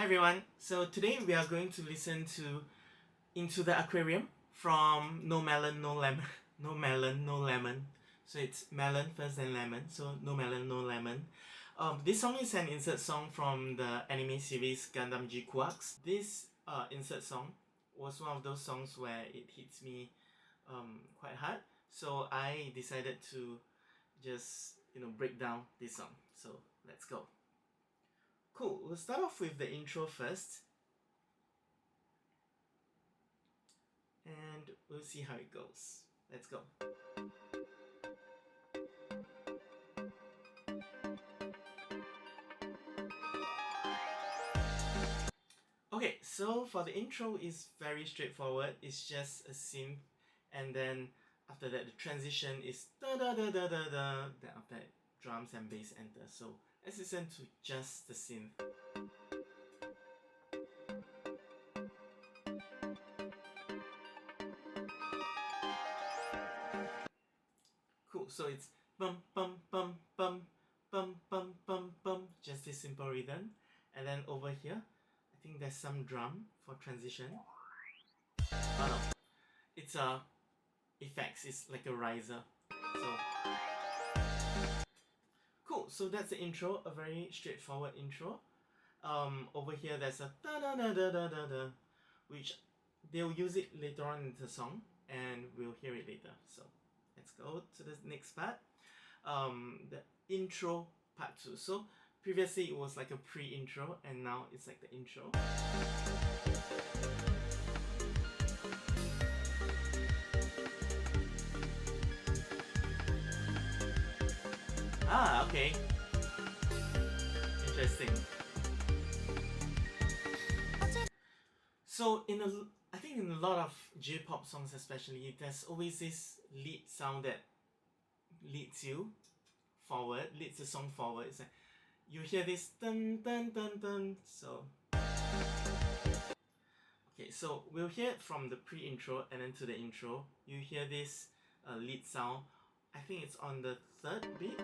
everyone, so today we are going to listen to Into the Aquarium from No Melon No Lemon. No Melon No Lemon. So it's melon first then lemon, so No Melon No Lemon. This song is an insert song from the anime series Gundam Gquuuuux. This insert song was one of those songs where it hits me quite hard, so I decided to just break down this song. So let's go. Cool, we'll start off with the intro first. And we'll see how it goes. Let's go. Okay, so for the intro is very straightforward. It's just a synth, and then after that the transition is da da da da da da. Then after that drums and bass enter. So let's listen to just the synth. Cool, so it's bum bum bum bum bum bum bum bum, just this simple rhythm. And then over here, I think there's some drum for transition. Oh no, it's effects, it's like a riser. So cool, so that's the intro, a very straightforward intro. Over here there's a da da da da da da da, which they'll use it later on in the song, and we'll hear it later. So let's go to the next part. The intro part 2. So previously it was like a pre-intro, and now it's like the intro. Ah, okay. Interesting. So I think in a lot of J-pop songs especially, there's always this lead sound that leads you forward, leads the song forward. It's like you hear this dun dun dun dun. So okay, so we'll hear it from the pre-intro and then to the intro. You hear this lead sound. I think it's on the third beat.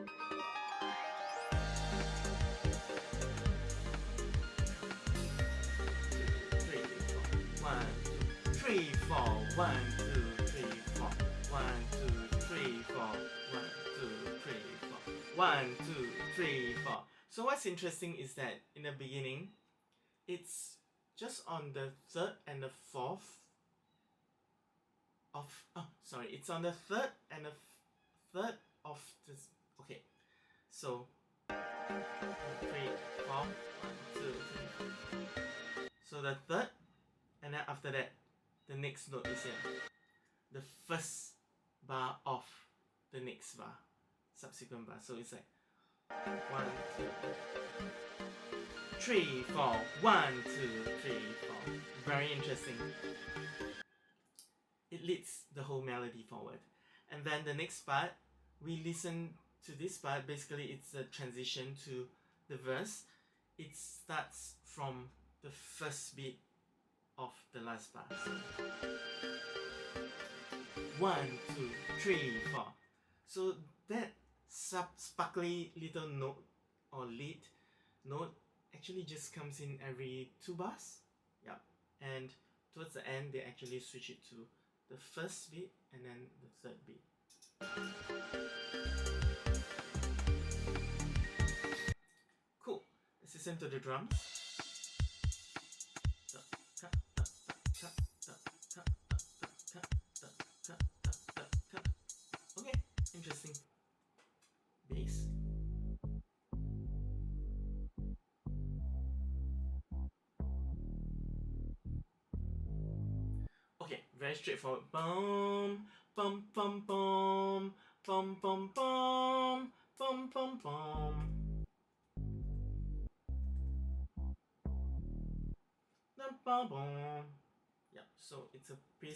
3, 4, 1, 2, 3, 4, 1, 2, 3, 4, 1, 2, 3, 4, 1, 2, 3, 4. So what's interesting is that in the beginning, it's just on the third and the fourth of, it's on the third and the third of this. Okay, so 3, 4, 1, 2, 3. So the third, and then after that, the next note is here. The first bar of the next bar, subsequent bar. So it's like 1, 2, 3, 4, 1, 2, 3, 4. Very interesting. It leads the whole melody forward. And then the next part, we listen to this part. Basically, it's a transition to the verse. It starts from the first beat of the last bar. So 1, 2, 3, 4. So that sparkly little note or lead note actually just comes in every 2 bars. Yep. And towards the end, they actually switch it to the first beat and then the third beat. Cool. Let's listen to the drums. Okay, interesting. Bass. Okay, very straightforward. Bum bum bum bum bum bum bum bum bum bum. Bum bum. Yeah, so it's a pretty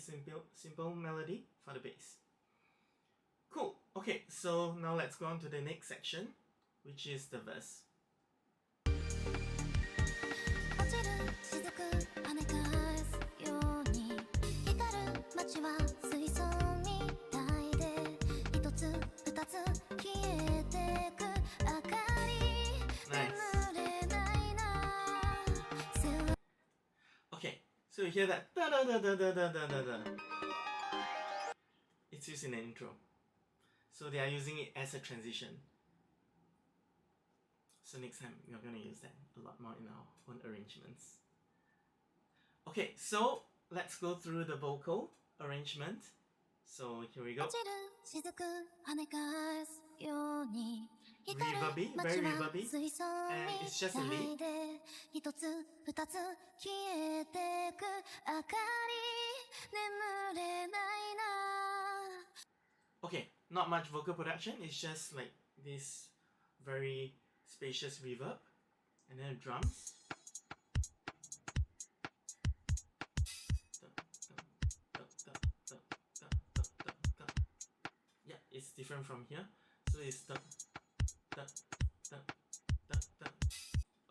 simple melody for the bass. Cool. Okay, so now let's go on to the next section, which is the verse. Nice. So you hear that da da da da da da da da da. It's used in the intro. So they are using it as a transition. So next time we're gonna use that a lot more in our own arrangements. Okay, so let's go through the vocal arrangement. So here we go. Reverby, very reverby, and it's just a lead. Okay, not much vocal production, it's just like this very spacious reverb, and then drums. Yeah, it's different from here. So it's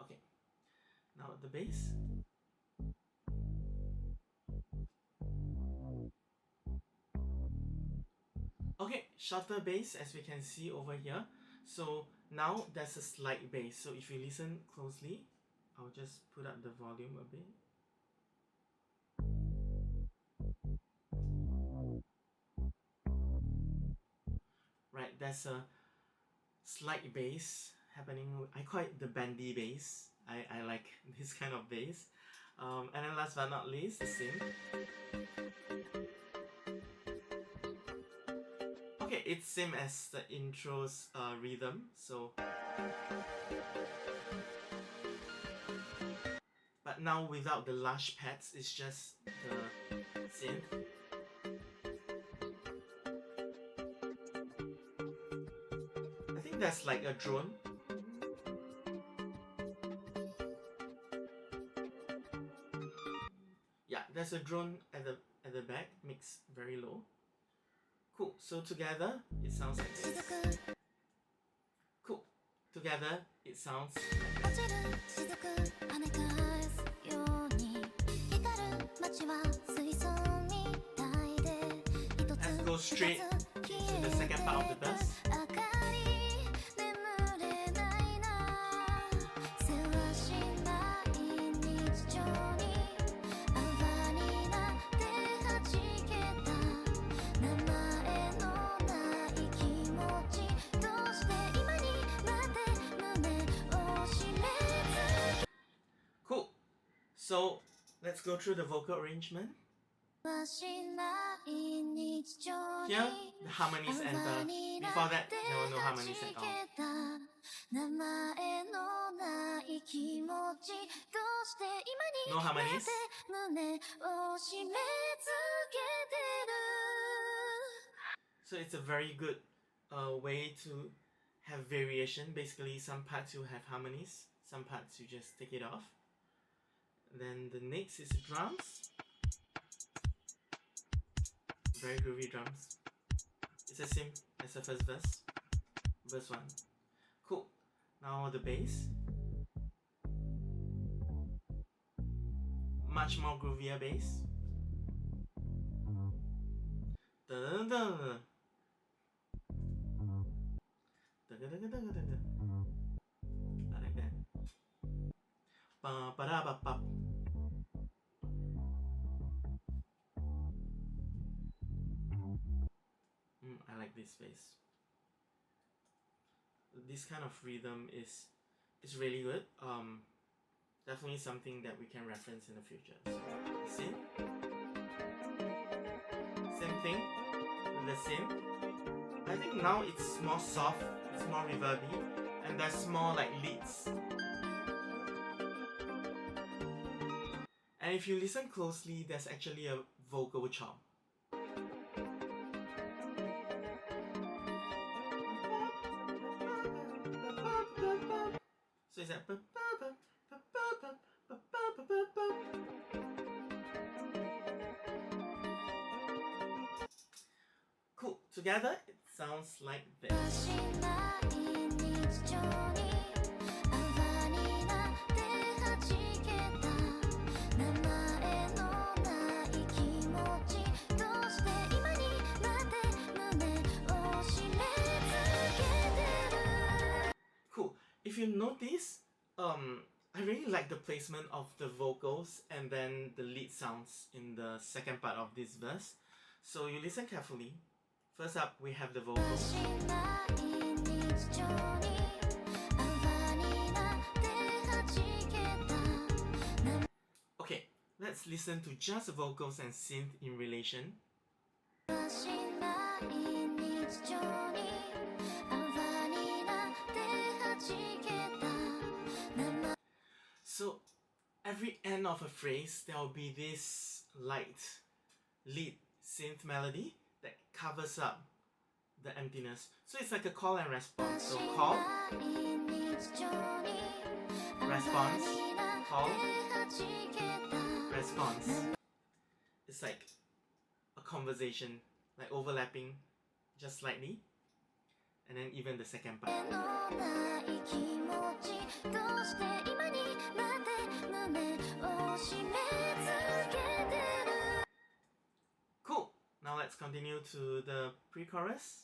okay. Now the bass. Okay, shorter bass as we can see over here. So now there's a slight bass. So if you listen closely, I'll just put up the volume a bit. Right, there's a slight bass happening. I call it the bandy bass. I like this kind of bass. And then last but not least, the synth. Okay, it's same as the intro's rhythm, so but now without the lush pads, it's just the synth. I think that's like a drone. Yeah, there's a drone at the back, mixed very low. Cool, so together it sounds like this. Cool, together it sounds like this. Let's go straight into the second part of the verse. Cool. So let's go through the vocal arrangement. Here, the harmonies enter. Before that, there were no harmonies at all. No harmonies. So it's a very good way to have variation. Basically, some parts you have harmonies, some parts you just take it off. Then the next is drums. Very groovy drums. It's the same as the first verse. Verse 1. Cool. Now the bass. Much more groovier bass. I like that. Ba-ba-da-ba-ba. I like this bass. This kind of rhythm is really good. Definitely something that we can reference in the future. So, synth. Same thing with the synth. I think now it's more soft, it's more reverby, and there's more like leads. And if you listen closely, there's actually a vocal chop. So it's like cool. Together it sounds like this. Cool. If you notice, I really like the placement of the vocals and then the lead sounds in the second part of this verse. So you listen carefully. First up, we have the vocals. Okay, let's listen to just vocals and synth in relation. So every end of a phrase, there will be this light lead synth melody that covers up the emptiness. So it's like a call and response. So call, response, call, response. It's like a conversation, like overlapping just slightly. And then even the second part. Cool! Now let's continue to the pre-chorus.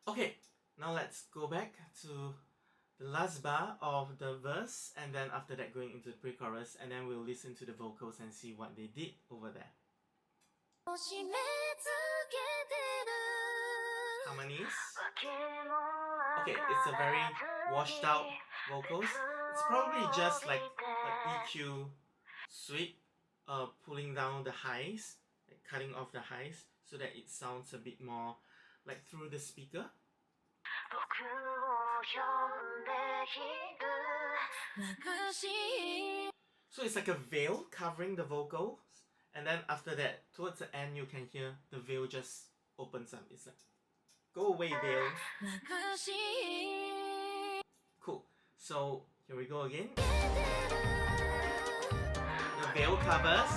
Okay, now let's go back to the last bar of the verse, and then after that going into the pre-chorus, and then we'll listen to the vocals and see what they did over there. Harmonies. Okay, it's a very washed out vocals. It's probably just like an EQ sweep, pulling down the highs, like cutting off the highs, so that it sounds a bit more like through the speaker. So it's like a veil covering the vocals, and then after that, towards the end, you can hear the veil just opens up. It's like, go away, veil. Cool. So here we go again. The veil covers.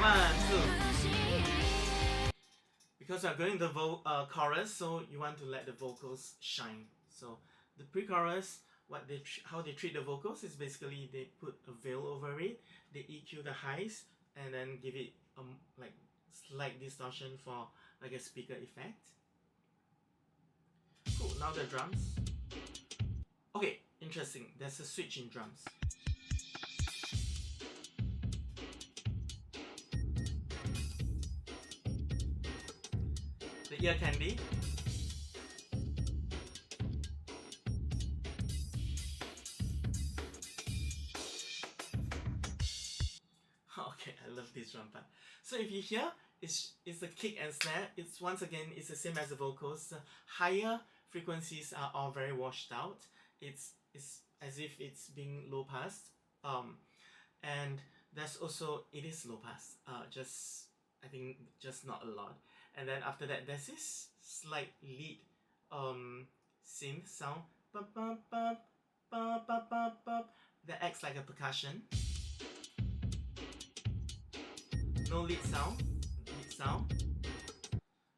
One, two. Because we're going the chorus, so you want to let the vocals shine. So the pre-chorus, how they treat the vocals is basically they put a veil over it, they EQ the highs, and then give it like slight distortion for like a speaker effect. Cool. Now the drums. Okay, interesting. There's a switch in drums. The ear candy. Okay, I love this drum part. So if you hear, it's the kick and snare. It's once again, it's the same as the vocals. The higher frequencies are all very washed out. It's as if it's being low passed. And there's also, it is low pass. I think just not a lot. And then after that, there's this slight lead synth sound that acts like a percussion. No lead sound.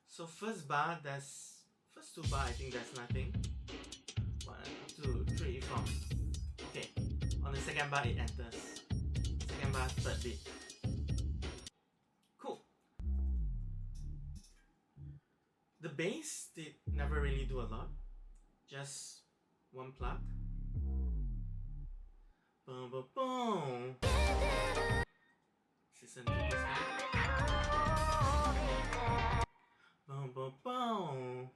So first two bar, I think there's nothing. 1, 2, 3, 4. Okay, on the second bar it enters. Second bar, third beat. Cool. The bass did never really do a lot. Just one plug. Boom, boom, boom. Listen to this one. Boom, boom, boom.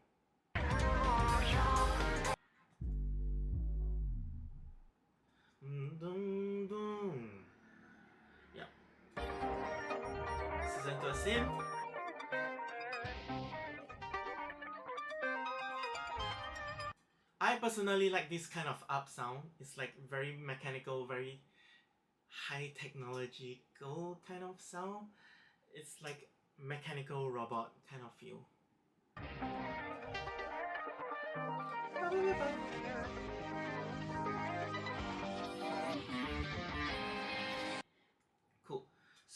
Boom, boom. Yeah. Listen to a synth. I personally like this kind of up sound. It's like very mechanical, very high technological kind of sound. It's like mechanical robot kind of feel.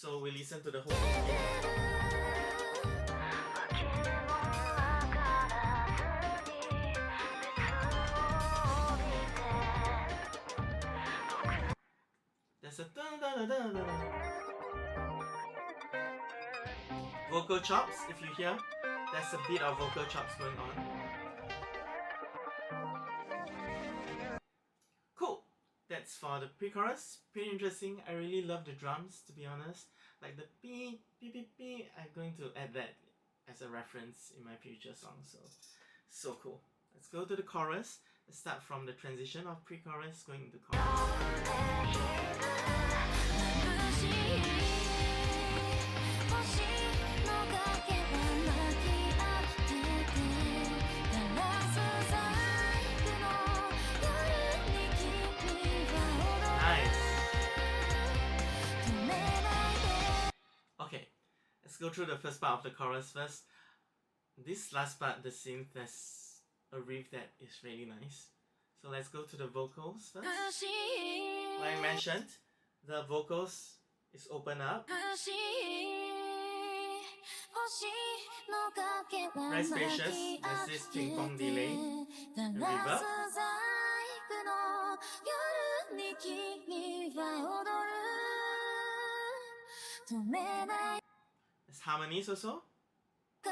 So we listen to the whole thing again. There's a da da da da da. Vocal chops, if you hear, there's a bit of vocal chops going on. Cool! That's for the pre-chorus. Pretty interesting. I really love the drums, to be honest. Like the beep, beep, beep, beep. I'm going to add that as a reference in my future songs. So cool. Let's go to the chorus. Let's start from the transition of pre-chorus going into chorus. Okay, let's go through the first part of the chorus first. This last part, the synth, there's a riff that is really nice. So let's go to the vocals first. Like I mentioned, the vocals is open up. Very spacious. There's this ping pong delay and reverb. There's harmonies also. I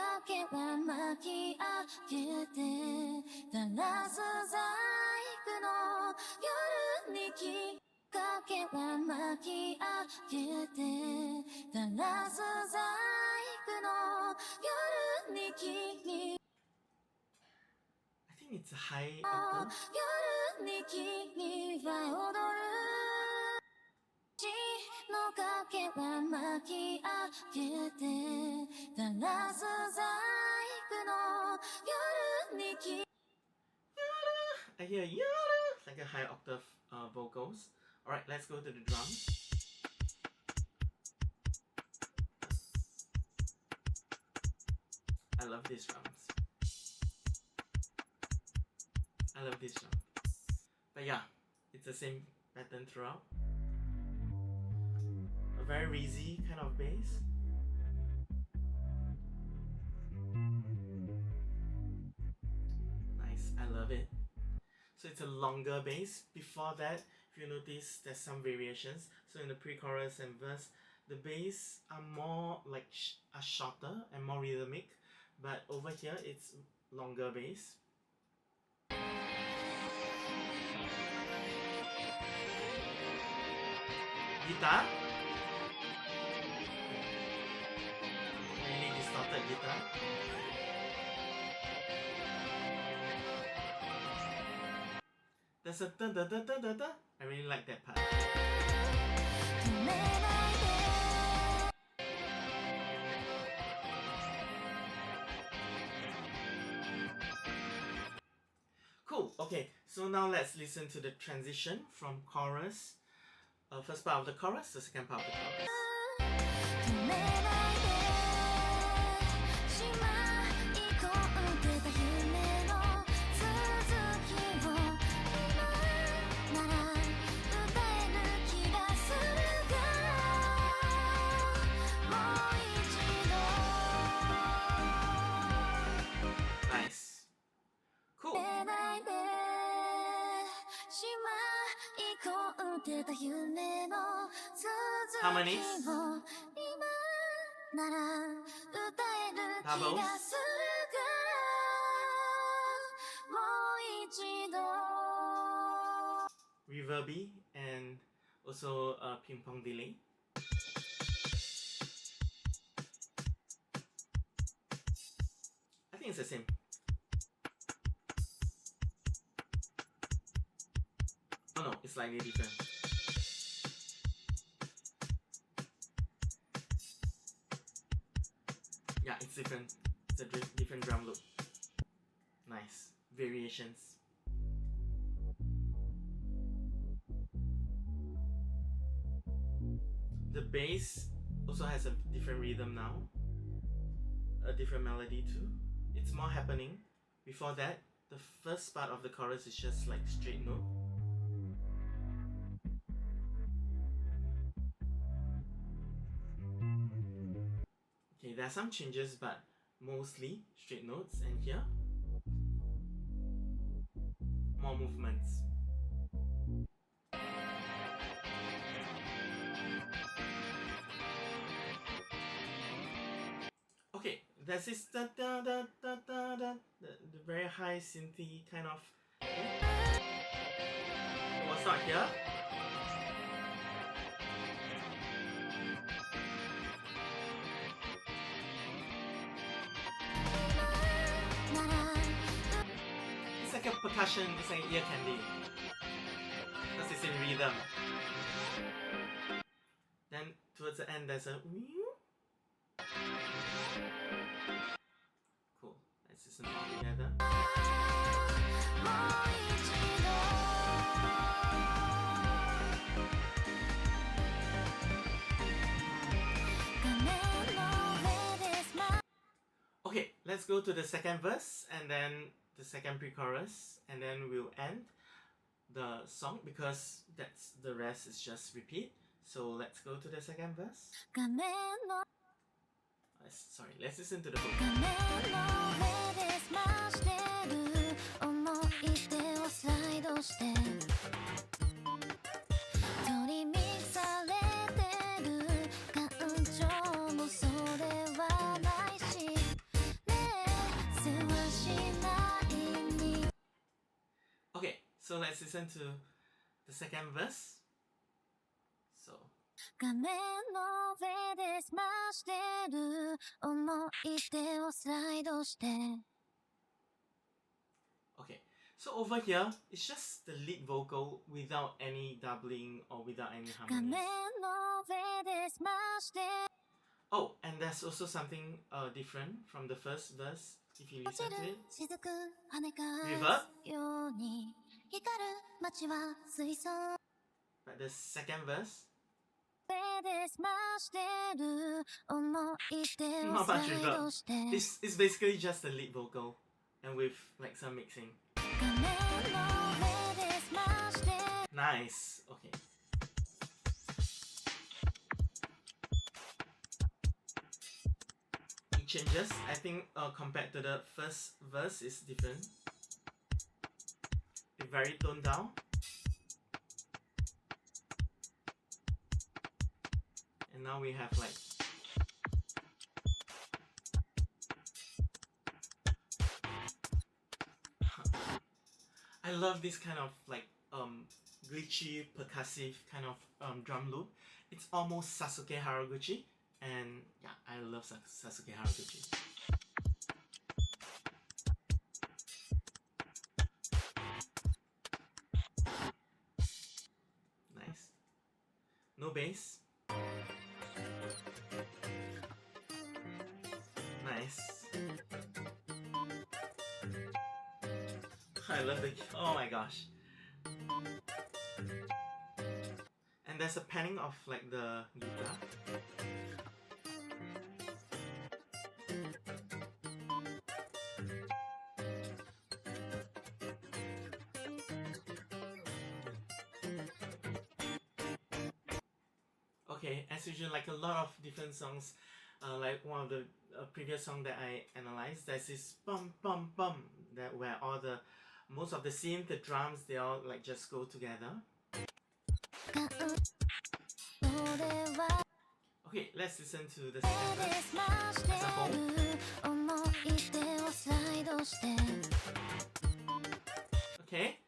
think it's a high octave. I hear yada, like a high octave vocals. Alright, let's go to the drums. I love these drums. I love this drum. But yeah, it's the same pattern throughout. A very breezy kind of bass. Nice, I love it. So it's a longer bass. Before that, if you notice, there's some variations. So in the pre-chorus and verse, the bass are more like are shorter and more rhythmic. But over here, it's longer bass. Guitar. Really distorted guitar. There's a da da da da da da. I really like that part. Cool. Okay, so now let's listen to the transition from chorus. First part of the chorus, the second part of the chorus. Nice. Cool. Harmonies. Doubles. Reverby and also a ping pong delay. I think it's the same. Oh no, it's slightly different. Yeah, it's different. It's a different drum loop. Nice. Variations. The bass also has a different rhythm now. A different melody too. It's more happening. Before that, the first part of the chorus is just like straight note. there are some changes, but mostly straight notes. And here, more movements. Okay, there's this the very high synthy kind of thing. It was not here. It's like a percussion, it's like ear candy. Because it's in rhythm. Then towards the end there's a cool. Let's listen all together. Okay, let's go to the second verse and then the second pre-chorus, and then we'll end the song because that's the rest is just repeat. So let's go to the second verse. Sorry, let's listen to the hook. Okay, so let's listen to the second verse. So okay, so over here, it's just the lead vocal without any doubling or without any harmonies. Oh, and there's also something different from the first verse. If you listen to it, reverb. But the second verse, not much reverb. It's basically just the lead vocal and with like some mixing. Nice. Okay. It changes. I think compared to the first verse is different. It's very toned down. And now we have like I love this kind of like glitchy percussive kind of drum loop. It's almost Sasuke Haraguchi, and yeah, I love Sasuke Haraguchi. Nice. No bass. Nice. I love the... oh my gosh. And there's a panning of like the guitar. Okay, as usual, like a lot of different songs, like one of the previous song that I analyzed, there's this bum bum bum that where all the most of the synth, the drums, they all like just go together. Okay, let's listen to the second verse as a whole. Okay.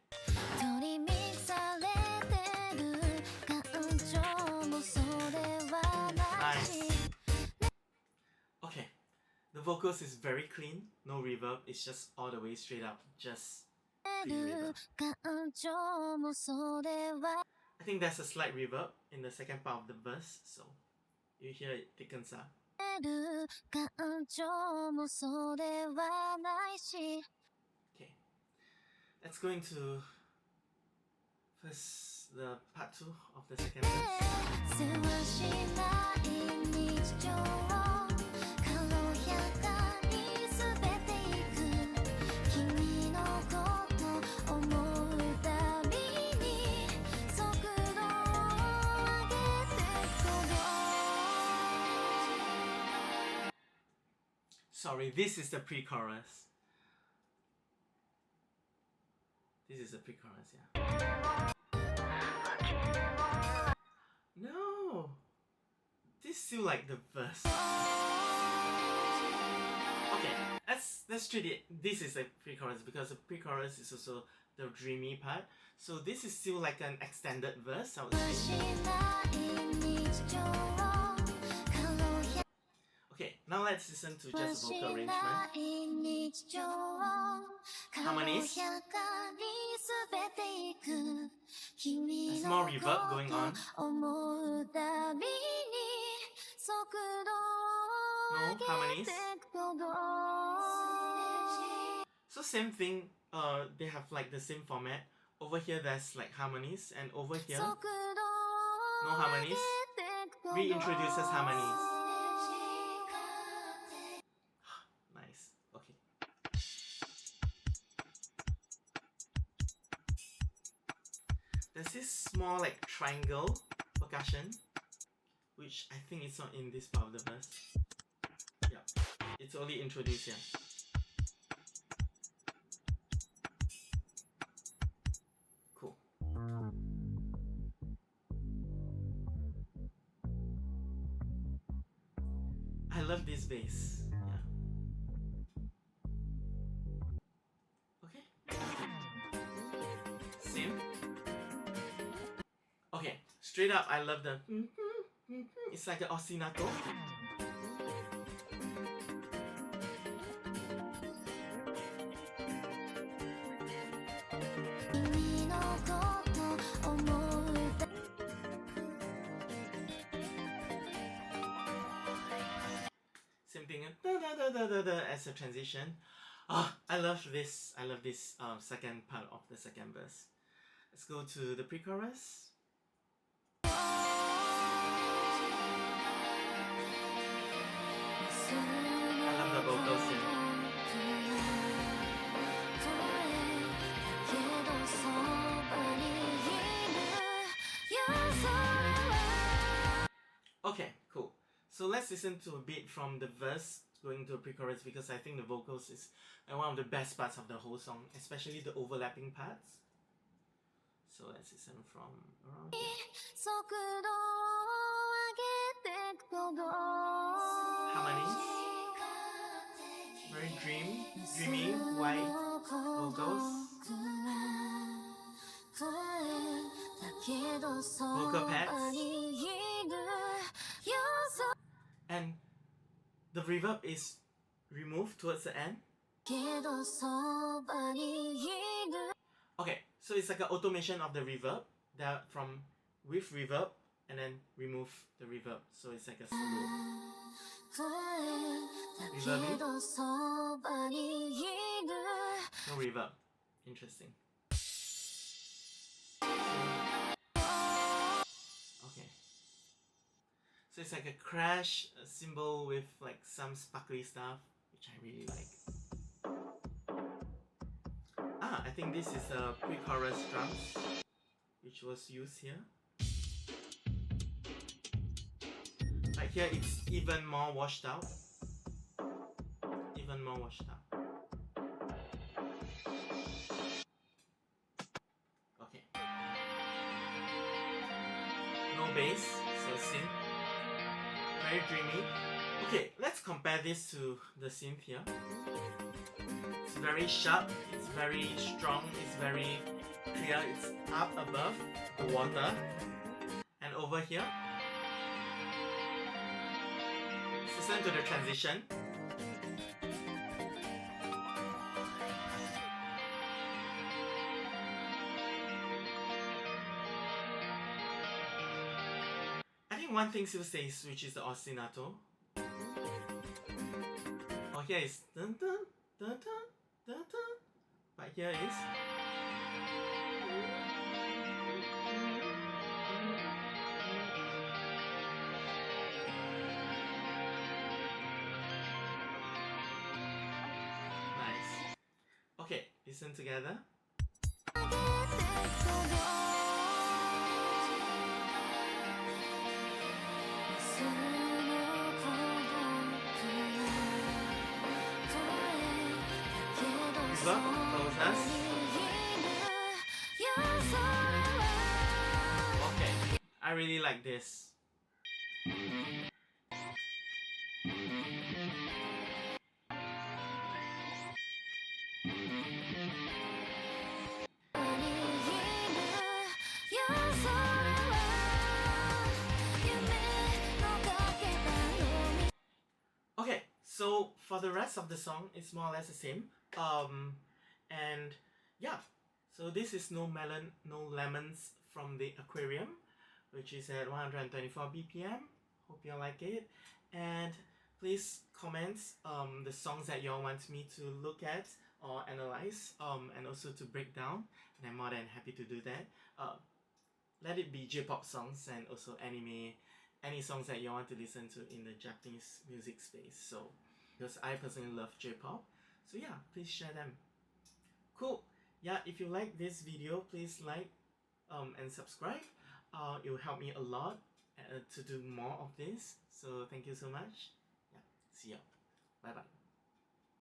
Nice. Okay, the vocals is very clean, no reverb, it's just all the way straight up, just clean reverb. I think there's a slight reverb in the second part of the verse, so you hear it thickens up. Okay, let's go into first the part 2 of the second verse. Sorry, this is the pre-chorus. This is the pre-chorus, yeah. No! This is still like the verse. Okay, let's treat it. This is a pre-chorus because the pre-chorus is also the dreamy part. So this is still like an extended verse, I would say. Okay, now let's listen to just vocal arrangement. Harmonies. There's more reverb going on. No harmonies. So same thing, they have like the same format. Over here there's like harmonies, and over here no harmonies. Reintroduces harmonies. Nice. Okay. There's this small like triangle percussion, which I think it's not in this part of the verse. Yeah, it's only introduced here. Cool. I love this bass. Yeah. Okay. Same. Okay, straight up, I love the. It's like an ostinato. Same thing, as a transition. Ah, I love this. I love this second part of the second verse. Let's go to the pre-chorus. I love the vocals here. Okay, cool. So let's listen to a bit from the verse going to a pre-chorus, because I think the vocals is one of the best parts of the whole song, especially the overlapping parts. So let's listen from around here. Harmonies. Very dreamy, white vocals. Vocal pads. And the reverb is removed towards the end. Okay, so it's like an automation of the reverb that from with reverb and then remove the reverb. So it's like a slow reverb. No reverb. Interesting. Okay. So it's like a crash cymbal with like some sparkly stuff, which I really like. I think this is a pre-chorus drums, which was used here. Right here, it's even more washed out. Even more washed out. Okay. No bass, so synth. Very dreamy. Okay, let's compare this to the synth here. It's very sharp, it's very strong, it's very clear, it's up above the water. And over here, let's listen to the transition. I think one thing still stays, which is the ostinato. Oh, here is dun dun dun dun dun dun. But here is nice. Okay, listen together. Look, closeness. Okay, I really like this. Okay, so for the rest of the song, it's more or less the same. And yeah, so this is No Melon, No Lemons from the Aquarium, which is at 124 BPM. Hope you like it. And please comment the songs that y'all want me to look at or analyze, and also to break down. And I'm more than happy to do that. Let it be J-pop songs and also anime, any songs that you want to listen to in the Japanese music space. So, because I personally love J-pop, so yeah, please share them. Cool. Yeah, if you like this video, please like and subscribe. It will help me a lot to do more of this. So thank you so much. Yeah, see ya. Bye bye.